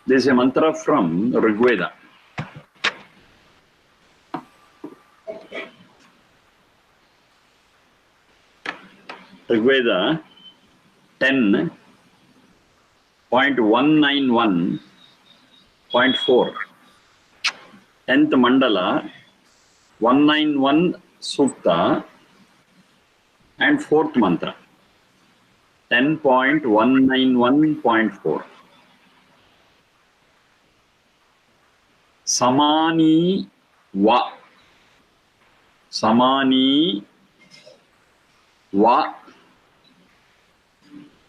This is a mantra from Rigveda. Rigveda 10.191.4. 10th Mandala, 191 Sukta and 4th mantra. 10.191.4. Samani va. Samani va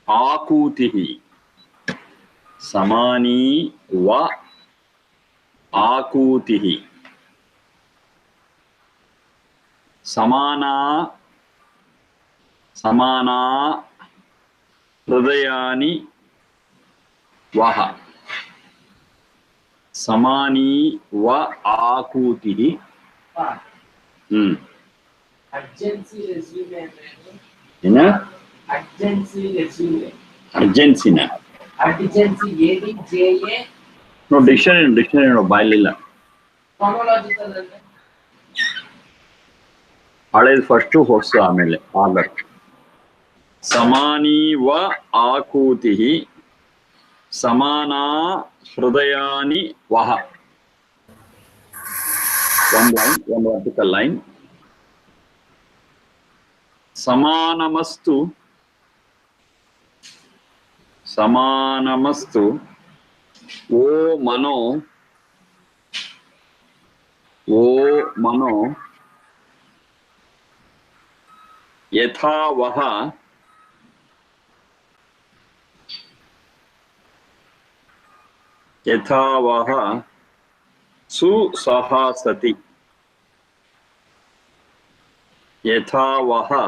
akutihi. Samani va akutihi. Samana hridayani vaha. Samani va akutihi. Urgency resume. Urgency resume. Urgency na. Urgency ADJA. No, dictionary no baililla. Chronological. Hale first horse amele order. Samani va akutihi. Samana hridayani vaha. One line, one vertical line. Samanamastu. Samanamastu. O mano. O mano. Yatha vaha. Yatha vaha. Susahasati. Yatha vaha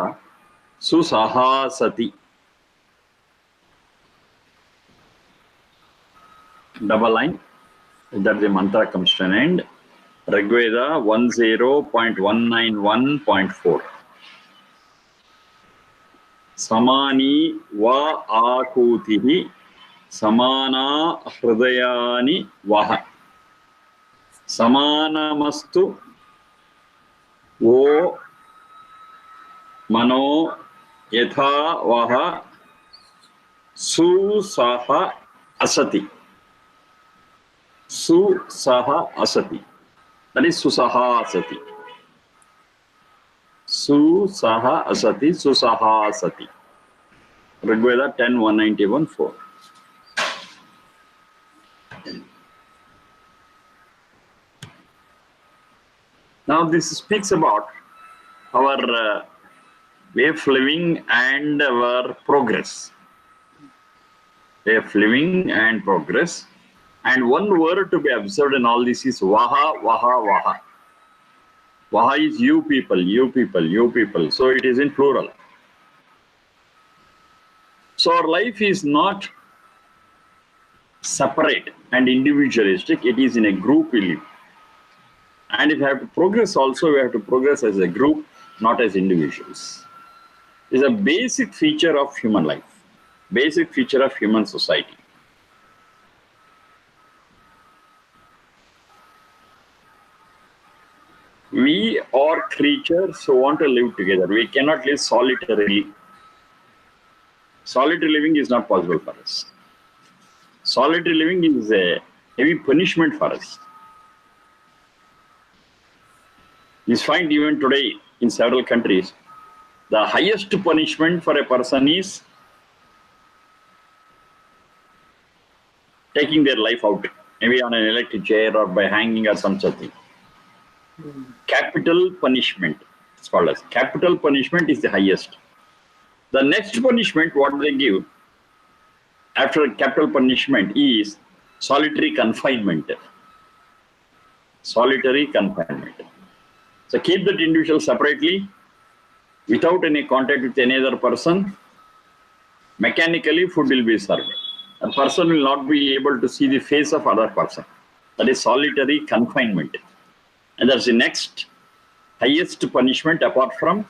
susahasati. Double line. That the mantra comes to an end. Rigveda 10.191.4. Samani va akutihi. Samana hridayani vaha. Samanamastu o mano yatha vaha susaha asati. Susaha asati. That is susaha asati. Susaha asati. Susaha asati. Rigveda 10.191.4. Now this speaks about our way of living and our progress. Way of living and progress. And one word to be observed in all this is vaha, vaha, vaha. Vaha is you people, you people, you people. So it is in plural. So our life is not separate and individualistic. It is in a group we live. And if we have to progress also, we have to progress as a group, not as individuals. It's a basic feature of human life, basic feature of human society. We are creatures who want to live together. We cannot live solitarily. Solitary living is not possible for us. Solitary living is a heavy punishment for us. You find even today in several countries, the highest punishment for a person is taking their life out, maybe on an electric chair or by hanging or something. Capital punishment, it's called as. Capital punishment is the highest. The next punishment, what they give after capital punishment is solitary confinement. Solitary confinement. So keep that individual separately, without any contact with any other person. Mechanically, food will be served. A person will not be able to see the face of other person. That is solitary confinement. And that's the next highest punishment apart from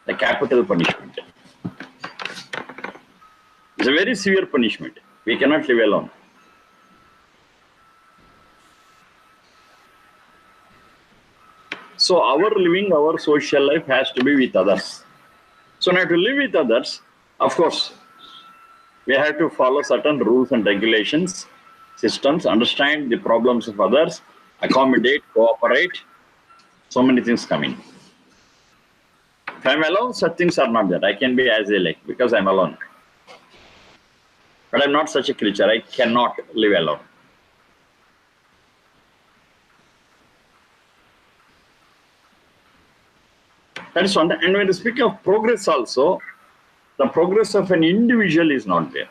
the capital punishment. So a very severe punishment. We cannot live alone. So our living, our social life has to be with others. So now to live with others, of course, we have to follow certain rules and regulations, systems, understand the problems of others, accommodate, cooperate. So many things come in. If I'm alone, such things are not there. I can be as I like because I'm alone. But I'm not such a creature. I cannot live alone. That is one. And when we speak of progress also, the progress of an individual is not there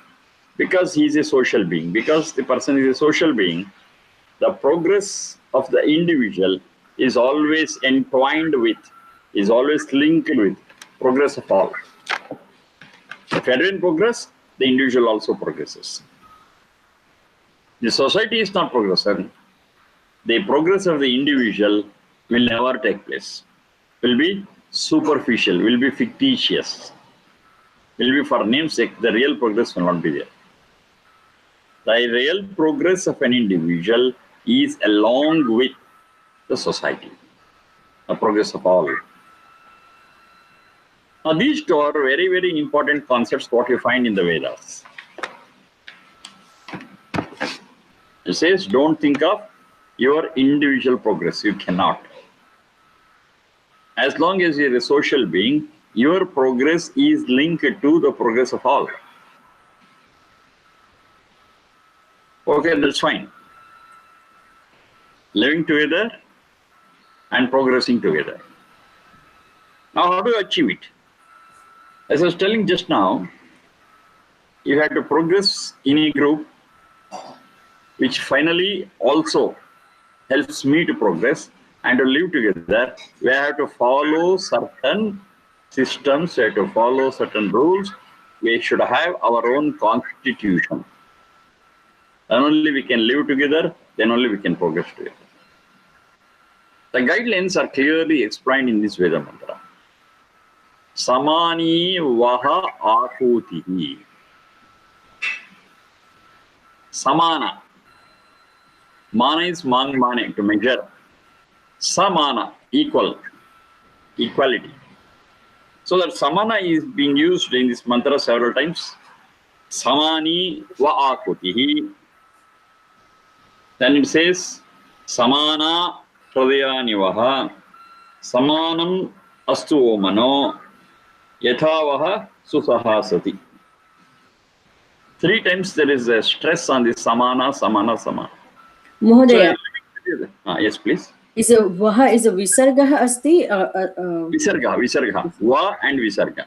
because he is a social being. Because the person is a social being, the progress of the individual is always entwined with, is always linked with progress of all. If you are in progress, the individual also progresses. The society is not progressing. The progress of the individual will never take place. Will be superficial, will be fictitious, will be for namesake. The real progress will not be there. The real progress of an individual is along with the society, the progress of all. Now, these two are very, very important concepts what you find in the Vedas. It says, don't think of your individual progress. You cannot. As long as you're a social being, your progress is linked to the progress of all. Okay, that's fine. Living together and progressing together. Now, how do you achieve it? As I was telling just now, you have to progress in a group, which finally also helps me to progress and to live together. We have to follow certain systems, we have to follow certain rules. We should have our own constitution. Then only we can live together, then only we can progress together. The guidelines are clearly explained in this Veda mantra. Samani vaha akutihi. Samana. Mana is mane, to measure. Samana, equal, equality. So that samana is being used in this mantra several times. Samani va akutihi. Then it says, Samana hridayani vaha, Samanam astu omano, Yathavaha susahasati. 3 times there is a stress on the samana, samana, samana. Mohodaya. So, yes, please. Is a vaha is a visarga asti? Visarga, visarga. Va and visarga.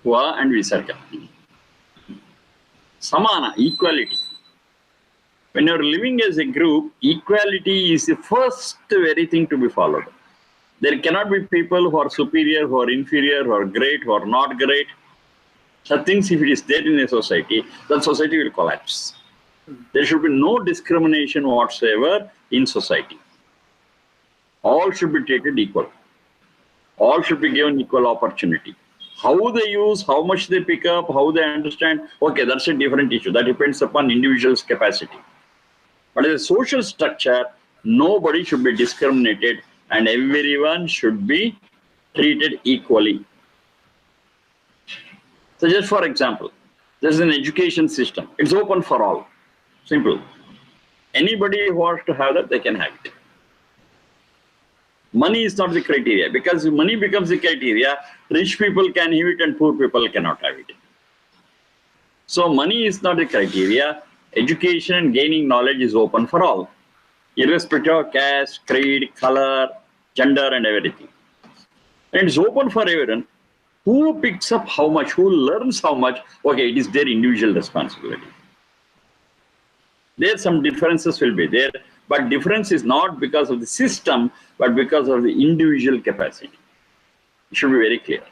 Va and visarga. Samana, equality. When you're living as a group, equality is the first very thing to be followed. There cannot be people who are superior, who are inferior, who are great, who are not great. Such things, if it is there in a society, that society will collapse. There should be no discrimination whatsoever in society. All should be treated equal. All should be given equal opportunity. How they use, how much they pick up, how they understand, okay, that's a different issue. That depends upon individual's capacity. But as a social structure, nobody should be discriminated and everyone should be treated equally. So just for example, there's an education system. It's open for all. Simple. Anybody who wants to have that, they can have it. Money is not the criteria. Because if money becomes the criteria, rich people can have it and poor people cannot have it. So money is not the criteria. Education and gaining knowledge is open for all, irrespective of caste, creed, color, gender, and everything. And it's open for everyone. Who picks up how much, who learns how much, okay, it is their individual responsibility. There some differences will be there, but difference is not because of the system, but because of the individual capacity. It should be very clear.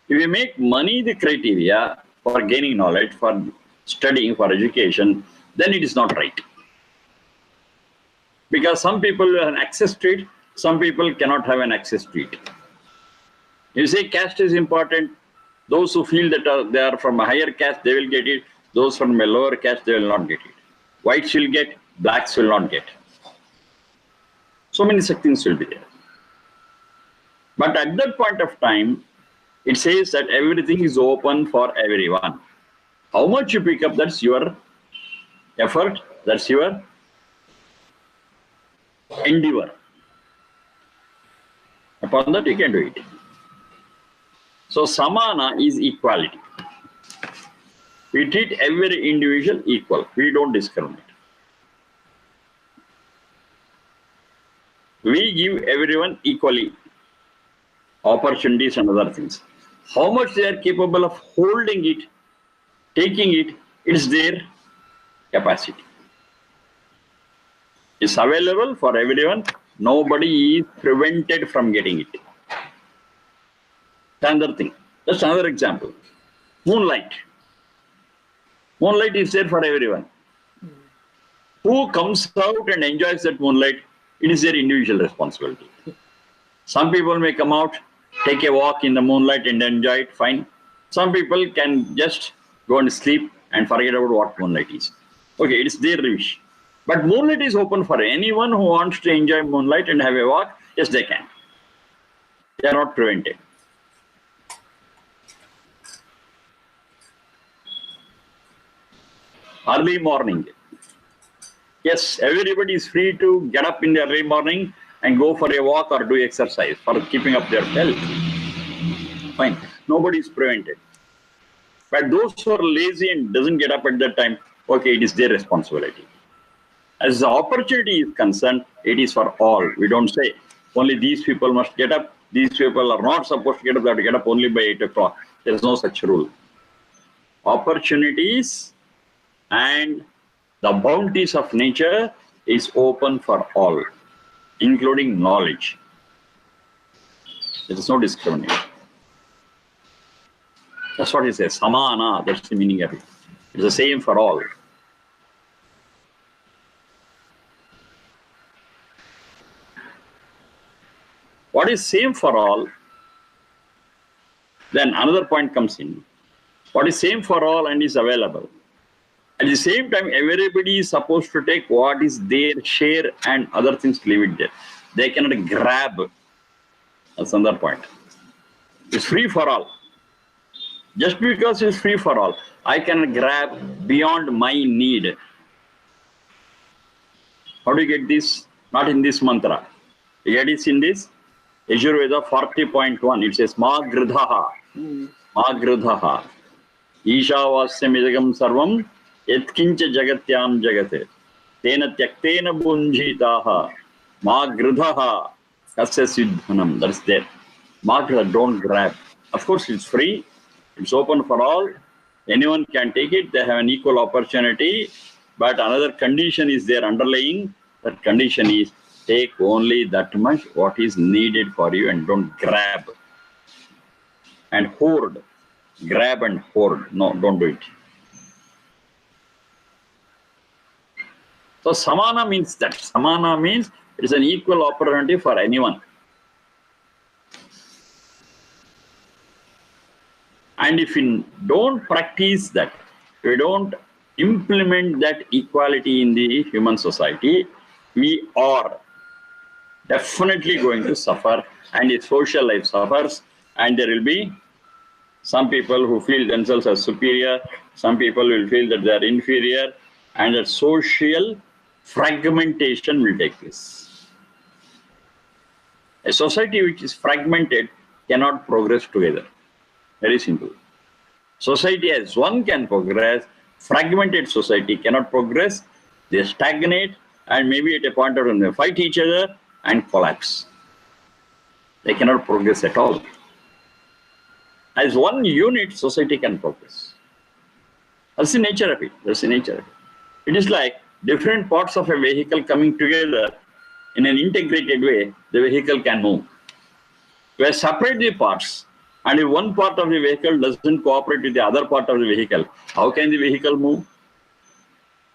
If you make money the criteria for gaining knowledge, for studying, for education, then it is not right. Because some people have access to it, some people cannot have an access to it. You say caste is important. Those who feel that they are from a higher caste, they will get it. Those from a lower caste, they will not get it. Whites will get, blacks will not get. So many such things will be there. But at that point of time, it says that everything is open for everyone. How much you pick up, that's your effort, that's your endeavor. Upon that, you can do it. So, samana is equality. We treat every individual equal. We don't discriminate. We give everyone equally opportunities and other things. How much they are capable of holding it, taking it, it's their capacity. It's available for everyone. Nobody is prevented from getting it. Another thing. Just another example. Moonlight. Moonlight is there for everyone. Who comes out and enjoys that moonlight, it is their individual responsibility. Some people may come out, take a walk in the moonlight and enjoy it, fine. Some people can just go and sleep and forget about what moonlight is. Okay, it is their wish. But moonlight is open for anyone who wants to enjoy moonlight and have a walk. Yes, they can. They are not prevented. Early morning. Yes, everybody is free to get up in the early morning and go for a walk or do exercise for keeping up their health. Fine. Nobody is prevented. But those who are lazy and doesn't get up at that time, okay, it is their responsibility. As the opportunity is concerned, it is for all. We don't say only these people must get up. These people are not supposed to get up. They have to get up only by 8 o'clock. There is no such rule. Opportunities and the bounties of nature is open for all, including knowledge. There is no discrimination. That's what he says. Samana, that's the meaning of it. It's the same for all. What is same for all? Then another point comes in. What is same for all and is available? At the same time, everybody is supposed to take what is their share and other things, leave it there. They cannot grab. That's another point. It's free for all. Just because it's free for all, I cannot grab beyond my need. How do you get this? Not in this mantra. You get it in this? Yajurveda 40.1. It says, Ma gridhaha. Ma gridhaha. Ishavasyam idagam sarvam. Yatkincha jagatyam jagate. Tena tyaktena bunjitaha. Ma gridhaha. Kasya siddhanam. That's there. Ma gridha, don't grab. Of course, it's free. It's open for all. Anyone can take it. They have an equal opportunity. But another condition is there underlying. That condition is take only that much what is needed for you and don't grab and hoard. Grab and hoard. No, don't do it. So samana means that. Samana means it is an equal opportunity for anyone. And if we don't practice that, we don't implement that equality in the human society, we are definitely going to suffer, and the social life suffers, and there will be some people who feel themselves as superior, some people will feel that they are inferior, and that social fragmentation will take place. A society which is fragmented cannot progress together. Very simple. Society as one can progress, fragmented society cannot progress, they stagnate, and maybe at a point of time they fight each other and collapse. They cannot progress at all. As one unit, society can progress. That's the nature of it. That's the nature of it. It is like different parts of a vehicle coming together in an integrated way, the vehicle can move. Where separate the parts, And if one part of the vehicle doesn't cooperate with the other part of the vehicle, how can the vehicle move?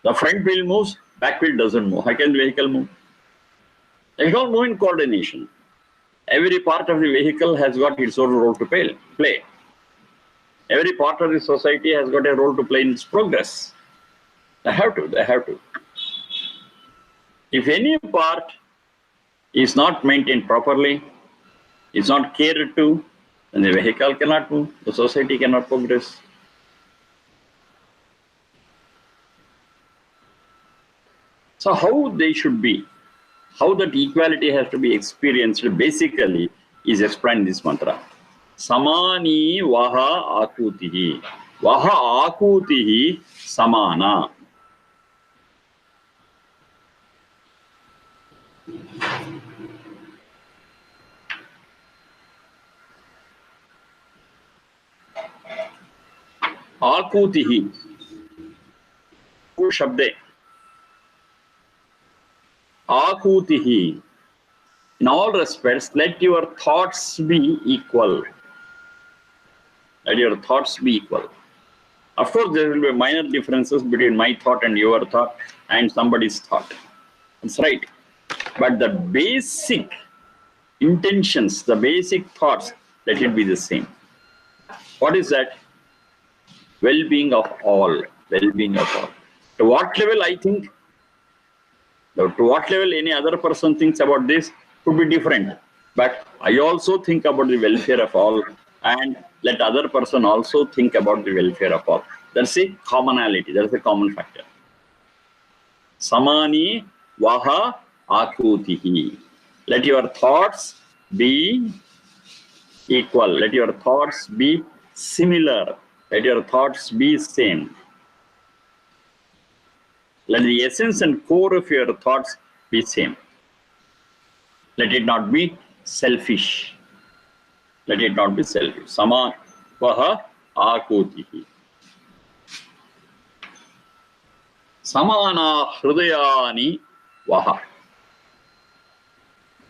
The front wheel moves, back wheel doesn't move. How can the vehicle move? They don't move in coordination. Every part of the vehicle has got its own role to play. Every part of the society has got a role to play in its progress. They have to. If any part is not maintained properly, is not catered to, then the vehicle cannot move, the society cannot progress. So how they should be, how that equality has to be experienced basically is explained in this mantra. Samani vaha akutihi. Vaha akutihi samana. Akutihi. Ku shabde. Akutihi. In all respects, let your thoughts be equal. Let your thoughts be equal. Of course, there will be minor differences between my thought and your thought and somebody's thought. That's right. But the basic intentions, the basic thoughts, let it be the same. What is that? Well-being of all. Well-being of all. To what level I think, to what level any other person thinks about this could be different. But I also think about the welfare of all, and let other person also think about the welfare of all. That's a commonality. That's a common factor. Samani vaha akutihi. Let your thoughts be equal. Let your thoughts be similar. Let your thoughts be same. Let the essence and core of your thoughts be same. Let it not be selfish. Let it not be selfish. Sama vaha akutihi. Samana hrudayani vaha.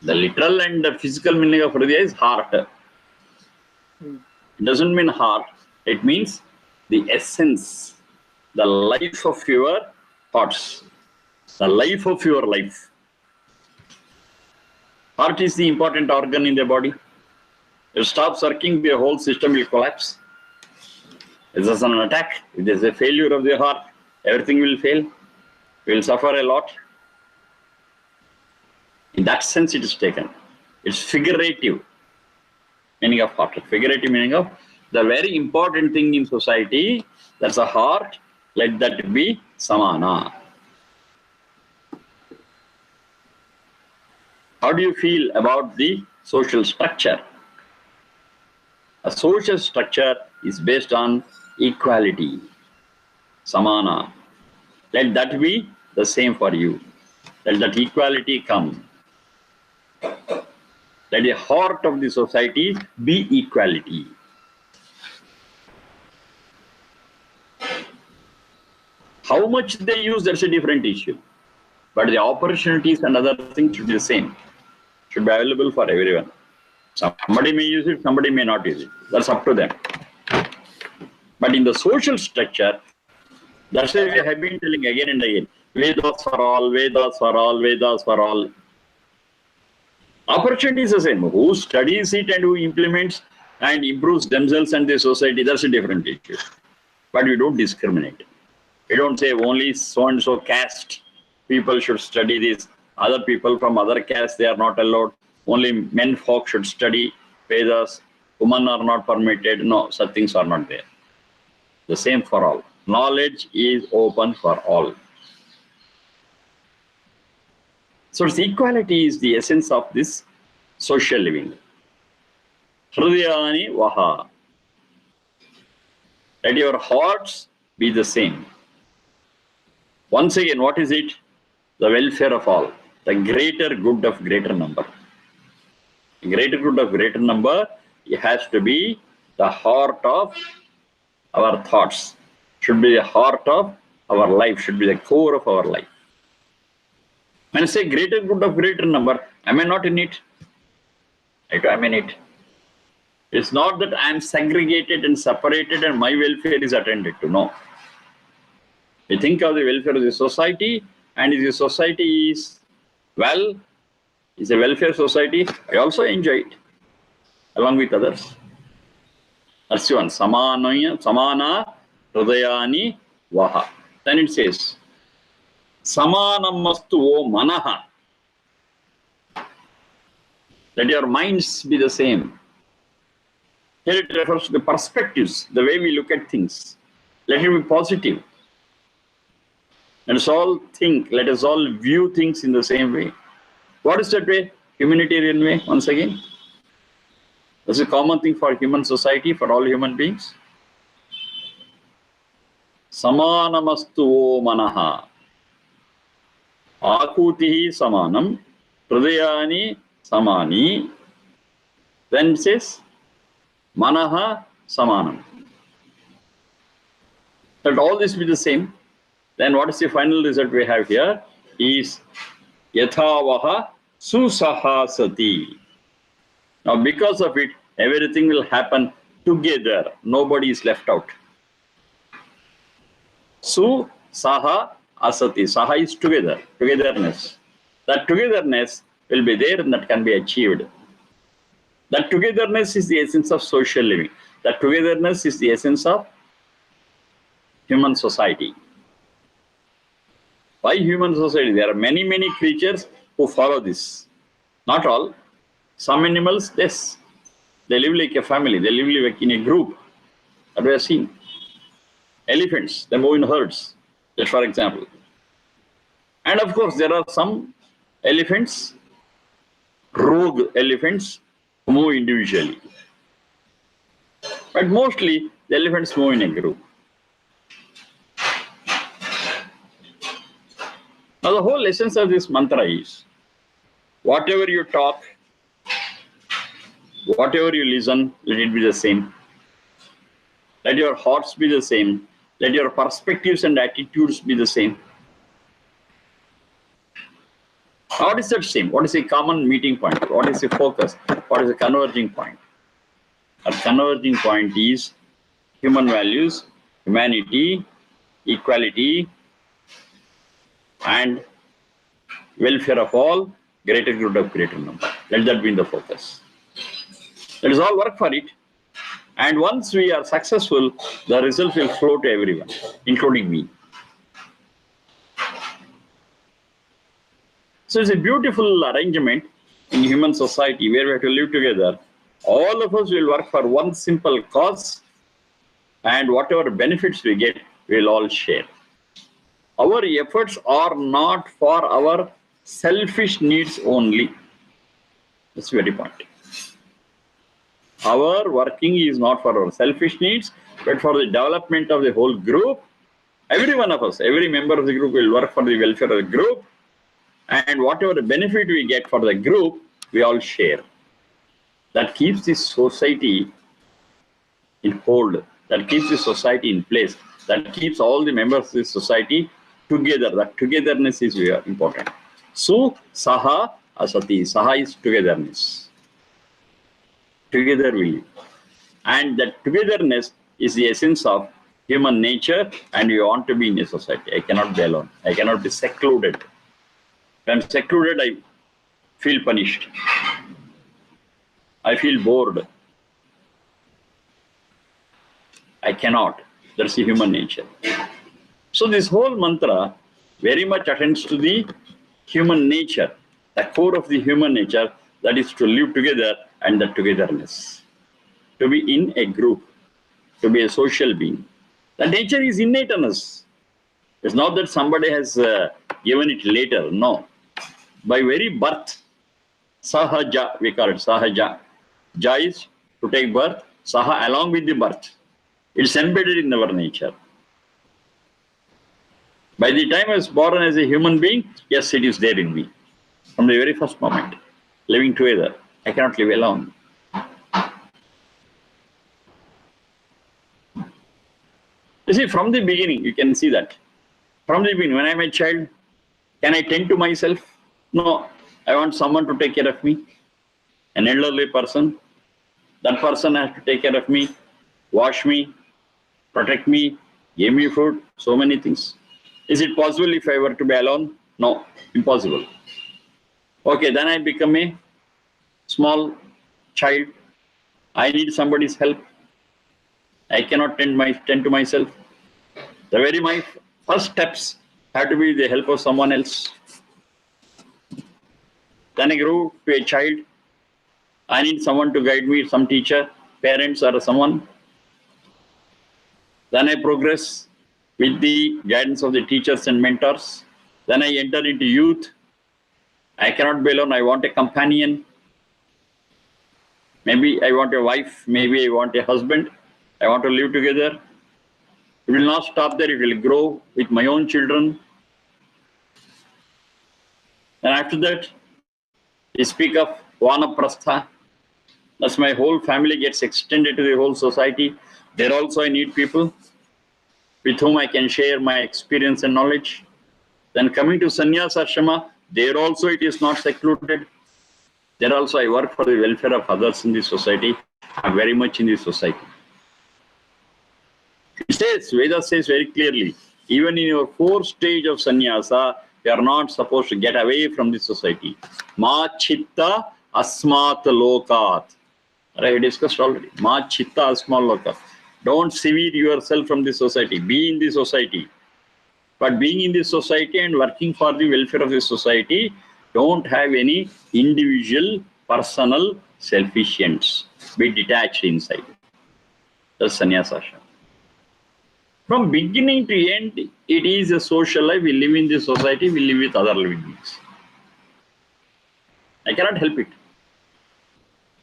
The literal and the physical meaning of hridaya is heart. It doesn't mean heart. It means the essence, the life of your thoughts, the life of your life. Heart is the important organ in the body. If it stops working, the whole system will collapse. If there's an attack, if there's a failure of the heart, everything will fail. We will suffer a lot. In that sense, it is taken. It's figurative meaning of heart. Figurative meaning of the very important thing in society, that's a heart, let that be samana. How do you feel about the social structure? A social structure is based on equality, samana. Let that be the same for you. Let that equality come. Let the heart of the society be equality. How much they use, that's a different issue. But the opportunities and other things should be the same. Should be available for everyone. Somebody may use it, somebody may not use it. That's up to them. But in the social structure, that's why we have been telling again and again, Vedas for all, Vedas for all, Vedas for all. Opportunity is the same. Who studies it and who implements and improves themselves and the society, that's a different issue. But we don't discriminate. We don't say only so-and-so caste people should study this. Other people from other castes, they are not allowed. Only men folk should study Vedas. Women are not permitted. No, such things are not there. The same for all. Knowledge is open for all. So equality is the essence of this social living. Hridayani vaha. Let your hearts be the same. Once again, what is it? The welfare of all. The greater good of greater number. The greater good of greater number, it has to be the heart of our thoughts. Should be the heart of our life. Should be the core of our life. When I say greater good of greater number, am I not in it? I am in it. It's not that I am segregated and separated and my welfare is attended to. No. We think of the welfare of the society, and if the society is well, is a welfare society, I also enjoy it along with others. That's one. Samana hridayani vaha. Then it says, Samanamastu o manaha. Let your minds be the same. Here it refers to the perspectives, the way we look at things. Let it be positive. Let us all think, let us all view things in the same way. What is that way? Humanitarian way, once again. This is a common thing for human society, for all human beings. Samanamastu o manaha. Akutihi samanam. Hridayani samani. Then it says, Manaha samanam. Let all this be the same. Then what is the final result we have here? Is yathavaha susahasati. Now because of it, everything will happen together. Nobody is left out. Su saha asati. Saha is together, togetherness. That togetherness will be there and that can be achieved. That togetherness is the essence of social living. That togetherness is the essence of human society. Why human society? There are many, many creatures who follow this. Not all. Some animals, yes. They live like a family. They live like in a group. That we have seen. Elephants, they move in herds, just for example. And of course, there are some elephants, rogue elephants, who move individually. But mostly, the elephants move in a group. Now, the whole essence of this mantra is, whatever you talk, whatever you listen, let it be the same. Let your hearts be the same. Let your perspectives and attitudes be the same. What is that same? What is a common meeting point? What is the focus? What is the converging point? Our converging point is human values, humanity, equality, and welfare of all, greater good of greater number. Let that be in the focus. Let us all work for it. And once we are successful, the result will flow to everyone, including me. So it's a beautiful arrangement in human society where we have to live together. All of us will work for one simple cause, and whatever benefits we get, we'll all share. Our efforts are not for our selfish needs only. That's the very point. Our working is not for our selfish needs, but for the development of the whole group. Every one of us, every member of the group will work for the welfare of the group. And whatever the benefit we get for the group, we all share. That keeps this society in hold. That keeps the society in place. That keeps all the members of the society together. That togetherness is very important. So, saha asati. Saha is togetherness. Together we live. And that togetherness is the essence of human nature, and we want to be in a society. I cannot be alone. I cannot be secluded. When I'm secluded, I feel punished. I feel bored. I cannot. That's the human nature. So this whole mantra very much attends to the human nature, the core of the human nature, that is to live together and the togetherness. To be in a group, to be a social being. The nature is innate in us. It's not that somebody has given it later, no. By very birth, sahaja, we call it sahaja. Ja is to take birth, saha along with the birth. It's embedded in our nature. By the time I was born as a human being, yes, it is there in me. From the very first moment, living together. I cannot live alone. You see, from the beginning, you can see that. From the beginning, when I'm a child, can I tend to myself? No, I want someone to take care of me. An elderly person. That person has to take care of me, wash me, protect me, give me food, so many things. Is it possible if I were to be alone? No, impossible. Okay, then I become a small child. I need somebody's help. I cannot tend to myself. My first steps have to be the help of someone else. Then I grew to a child. I need someone to guide me, some teacher, parents, or someone. Then I progress with the guidance of the teachers and mentors. Then I enter into youth. I cannot be alone. I want a companion. Maybe I want a wife. Maybe I want a husband. I want to live together. It will not stop there. It will grow with my own children. And after that, we speak of Vanaprastha. That's my whole family gets extended to the whole society. There also I need people with whom I can share my experience and knowledge. Then coming to Sannyasa Ashrama, there also it is not secluded. There also I work for the welfare of others in the society. I'm very much in the society. It says, Vedas says very clearly, even in your fourth stage of sannyasa, you are not supposed to get away from the society. Ma chitta asmat lokat. I discussed already. Ma chitta asmat lokat. Don't sever yourself from the society. Be in the society. But being in the society and working for the welfare of the society, don't have any individual, personal, selfish ends. Be detached inside. That's sannyasa ashrama. From beginning to end, it is a social life. We live in this society, we live with other living beings. I cannot help it.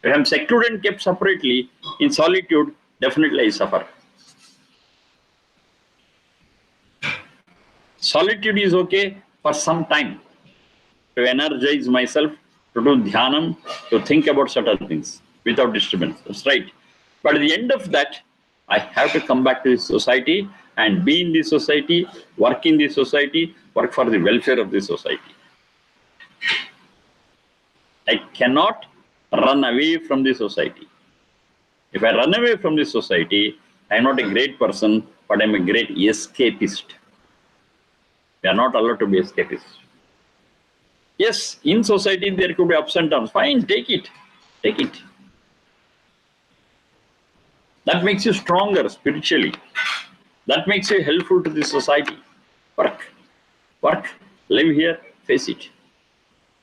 If I am secluded and kept separately, in solitude, definitely I suffer. Solitude is okay for some time, to energize myself, to do dhyanam, to think about certain things without disturbance. That's right. But at the end of that, I have to come back to this society and be in this society, work in this society, work for the welfare of the society. I cannot run away from the society. If I run away from the society, I am not a great person, but I am a great escapist. We are not allowed to be escapists. Yes, in society there could be ups and downs. Fine, take it. Take it. That makes you stronger spiritually. That makes you helpful to the society. Work. Work. Live here. Face it.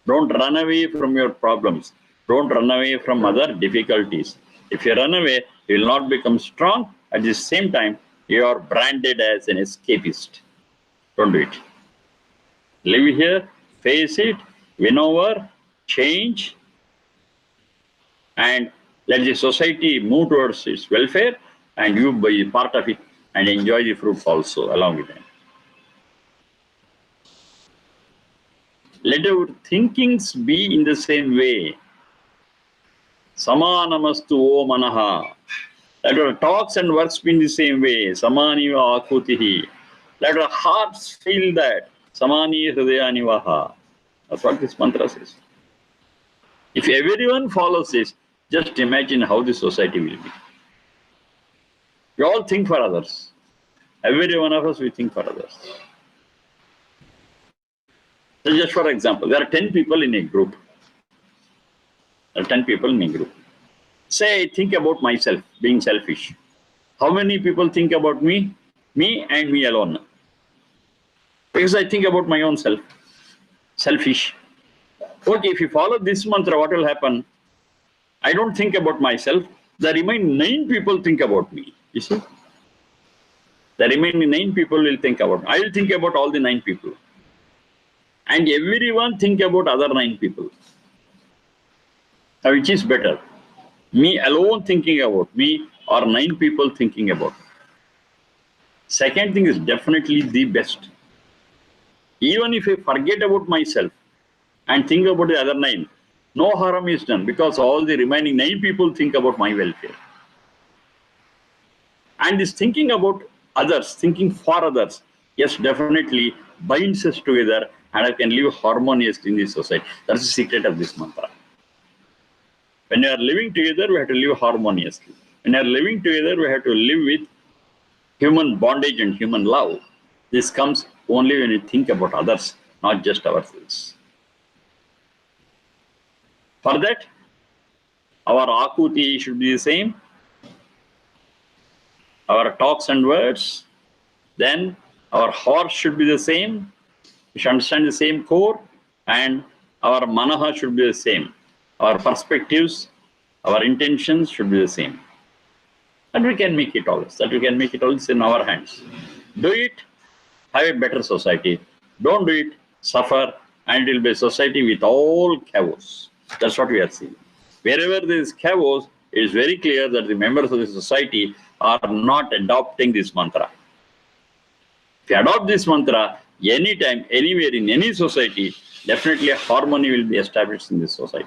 Don't run away from your problems. Don't run away from other difficulties. If you run away, you will not become strong. At the same time, you are branded as an escapist. Don't do it. Live here. Face it. Win over. Change. And let the society move towards its welfare, and you be part of it and enjoy the fruits also along with them. Let our thinkings be in the same way. Samanamastu o manaha. Let our talks and works be in the same way. Samaniva akutihi. Let our hearts feel that. Samani hridayanivaha. That's what this mantra says. If everyone follows this, just imagine how the society will be. We all think for others. Every one of us, we think for others. So just for example, there are 10 people in a group. There are 10 people in a group. Say I think about myself, being selfish. How many people think about me? Me and me alone. Because I think about my own self. Selfish. Okay, if you follow this mantra, what will happen? I don't think about myself. The remaining 9 people think about me. You see? The remaining 9 people will think about me. I will think about all the 9 people. And everyone think about other 9 people. Now, which is better? Me alone thinking about me or 9 people thinking about me? Second thing is definitely the best. Even if I forget about myself and think about the other 9, no harm is done because all the remaining 9 people think about my welfare. And this thinking about others, thinking for others, yes, definitely binds us together and I can live harmoniously in this society. That's the secret of this mantra. When we are living together, we have to live harmoniously. When we are living together, we have to live with human bondage and human love. This comes only when we think about others, not just ourselves. For that, our akuti should be the same, our talks and words, then our heart should be the same, we should understand the same core, and our manaha should be the same. Our perspectives, our intentions should be the same. And we can make it all. That we can make it all is in our hands. Do it, have a better society. Don't do it, suffer, and it will be a society with all chaos. That's what we are seeing. Wherever there is chaos, it is very clear that the members of the society are not adopting this mantra. If you adopt this mantra, anytime, anywhere, in any society, definitely harmony will be established in this society.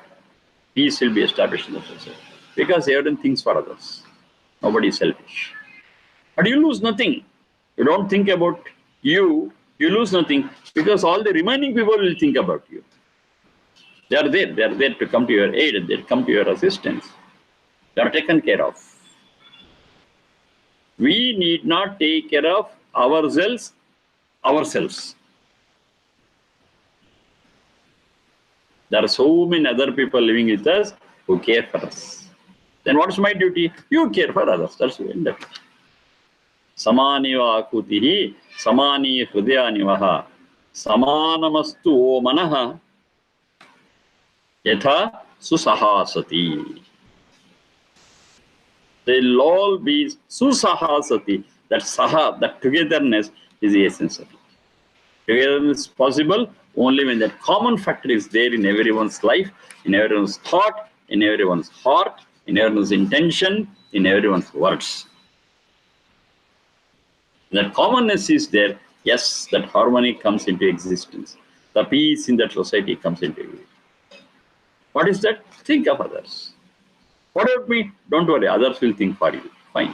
Peace will be established in the society. Because everyone thinks for others. Nobody is selfish. But you lose nothing. You don't think about you lose nothing, because all the remaining people will think about you. They are there to come to your aid, they come to your assistance. They are taken care of. We need not take care of ourselves. There are so many other people living with us who care for us. Then what is my duty? You care for others. That's the end of it. Samaniva akutihi, samani hridayanivaha, samanamastu o manaha, yatha susahasati. They'll all be susahasati. That saha, that togetherness is the essence of it. Togetherness is possible only when that common factor is there in everyone's life, in everyone's thought, in everyone's heart, in everyone's intention, in everyone's words. That commonness is there, yes, that harmony comes into existence. The peace in that society comes into it. What is that? Think of others. What about me? Don't worry, others will think for you. Fine.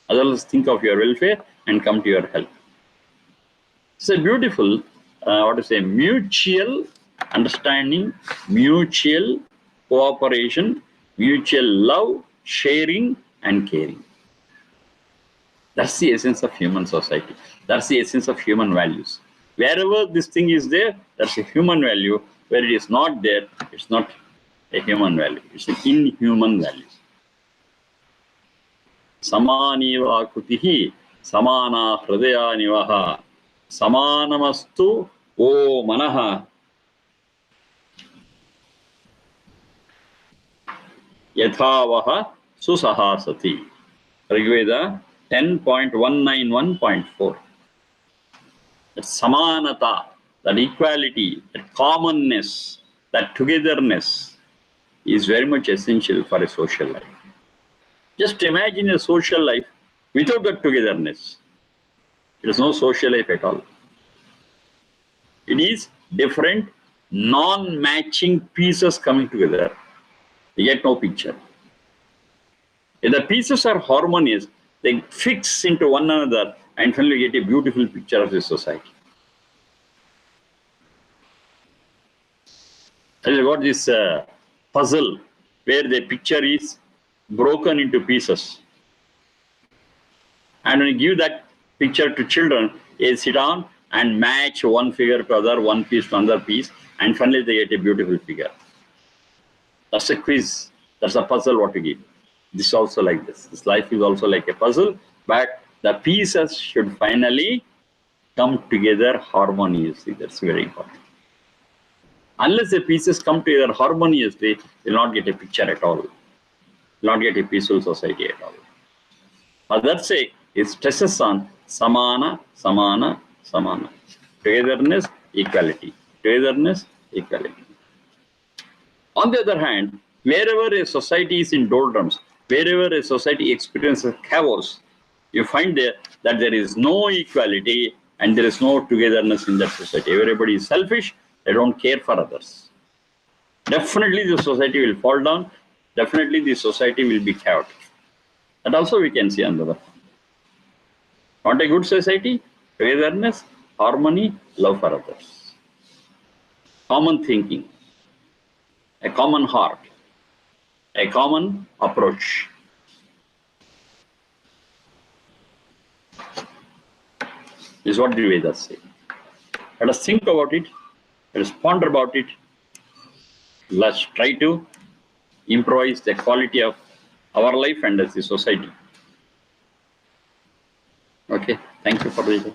Others think of your welfare and come to your help. It's a beautiful, mutual understanding, mutual cooperation, mutual love, sharing, and caring. That's the essence of human society. That's the essence of human values. Wherever this thing is there, that's a human value. Where it is not there, it's not a human value. It's an inhuman value. Samaniva kutihi, samana hridayanivaha, samanamastu o manaha, yathavaha susahasati. Rigveda 10.191.4. That samanata, that equality, that commonness, that togetherness is very much essential for a social life. Just imagine a social life without that togetherness. There is no social life at all. It is different, non-matching pieces coming together. You get no picture. If the pieces are harmonious, they fix into one another and finally get a beautiful picture of the society. I got this puzzle where the picture is broken into pieces. And when you give that picture to children, they sit down and match one figure to other, one piece to another piece, and finally they get a beautiful figure. That's a quiz. That's a puzzle what you give. This is also like this. This life is also like a puzzle, but the pieces should finally come together harmoniously. That's very important. Unless the pieces come together harmoniously, you will not get a picture at all. You will not get a peaceful society at all. For that sake, it stresses on samana, samana, samana. Togetherness, equality. Togetherness, equality. On the other hand, wherever a society is in doldrums, wherever a society experiences chaos, you find there that there is no equality and there is no togetherness in that society. Everybody is selfish, they don't care for others. Definitely the society will fall down, definitely the society will be chaotic. That also we can see on the other hand. Not a good society, togetherness, harmony, love for others. Common thinking, a common heart, a common approach. This is what the Vedas say. Let us think about it. Let us ponder about it. Let's try to improvise the quality of our life and as the society. Okay, thank you for the.